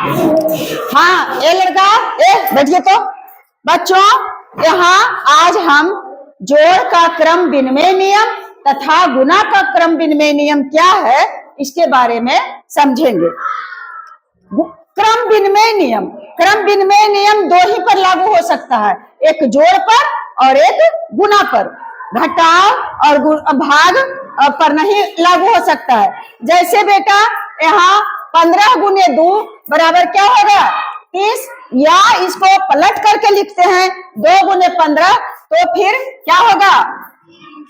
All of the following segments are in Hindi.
हाँ ये लड़का, बैठिए तो। बच्चों, यहाँ आज हम जोड़ का क्रम विनिमय नियम तथा गुणा का क्रम विनिमय नियम क्या है इसके बारे में समझेंगे। क्रम विनिमय नियम दो ही पर लागू हो सकता है, एक जोड़ पर और एक गुणा पर। घटाव और भाग पर नहीं लागू हो सकता है। जैसे बेटा यहाँ 15 गुने 2 बराबर क्या होगा 30, या इसको पलट करके लिखते हैं 2 गुने 15 तो फिर क्या होगा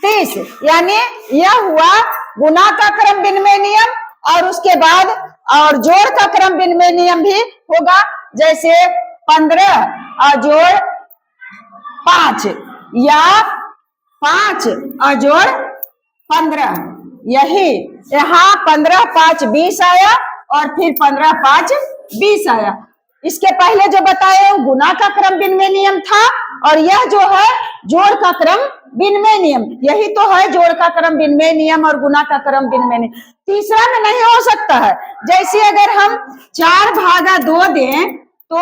30। यानी यह हुआ गुणा का क्रम विनिमय नियम, और उसके बाद और जोड़ का क्रम विनिमय नियम भी होगा। जैसे 15 और जोड़ 5 या 5 और जोड़ 15, यही यहाँ 15 5 20 आया और फिर 15 5 20 आया। इसके पहले जो बताया वो गुणा का क्रम विनिमय नियम था, और यह जो है जोड़ का क्रम विनिमय नियम। यही तो है जोड़ का क्रम विनिमय नियम और गुणा का क्रम विनिमय नियम। तीसरा में नहीं हो सकता है। जैसे अगर हम 4 भागा 2 दें तो,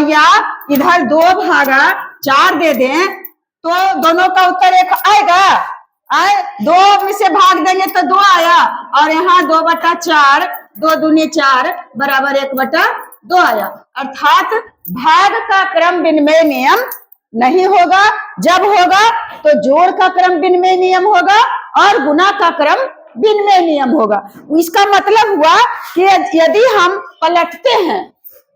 या इधर 2 भागा 4 दे दें तो दोनों का उत्तर एक आएगा। 2 में से भाग देंगे तो 2 आया, और यहाँ 2/4 2 दूनी 4 बराबर 1/2 आया। अर्थात भाग का क्रम विनिमय नियम नहीं होगा। जब होगा तो जोड़ का क्रम विनिमय नियम होगा और गुणा का क्रम विनिमय नियम होगा। इसका मतलब हुआ कि यदि हम पलटते हैं,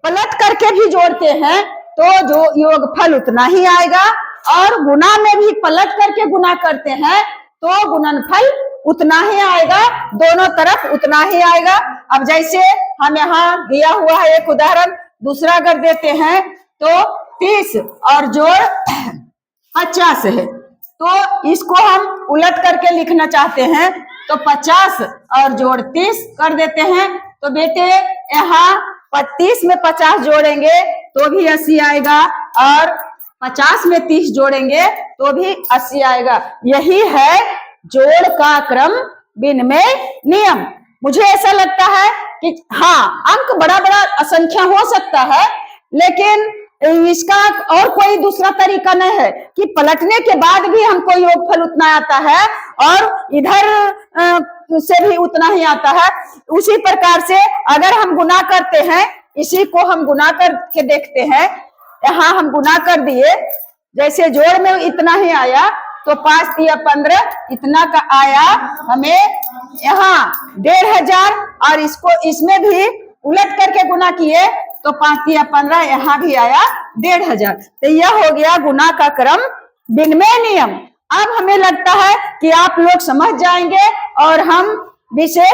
पलट करके भी जोड़ते हैं तो जो योगफल उतना ही आएगा, और गुणा में भी पलट करके गुणा करते हैं तो गुणनफल उतना ही आएगा, दोनों तरफ उतना ही आएगा। अब जैसे हम यहाँ दिया हुआ है एक उदाहरण, दूसरा अगर देते हैं तो 30 और जोड़ 50 है, तो इसको हम उलट करके लिखना चाहते हैं तो 50 और जोड़ 30 कर देते हैं। तो बेटे यहाँ 30 में 50 जोड़ेंगे तो भी 80 आएगा, और 50 में 30 जोड़ेंगे तो भी 80 आएगा। यही है जोड़ का क्रम विनिमय नियम। मुझे ऐसा लगता है कि हाँ, अंक बड़ा बड़ा असंख्या हो सकता है, लेकिन इसका और कोई दूसरा तरीका नहीं है कि पलटने के बाद भी हमको योगफल उतना आता है और इधर से भी उतना ही आता है। उसी प्रकार से अगर हम गुना करते हैं, इसी को हम गुना करके देखते हैं। यहाँ हम गुना कर दिए, जैसे जोड़ में इतना ही आया तो 5 या 15 इतना का आया हमें यहाँ 1500, और इसको इसमें भी उलट करके गुना किए तो 5 या 15 यहाँ भी आया 1500। तो यह हो गया गुना का क्रम विनिमय नियम। अब हमें लगता है कि आप लोग समझ जाएंगे और हम विशेष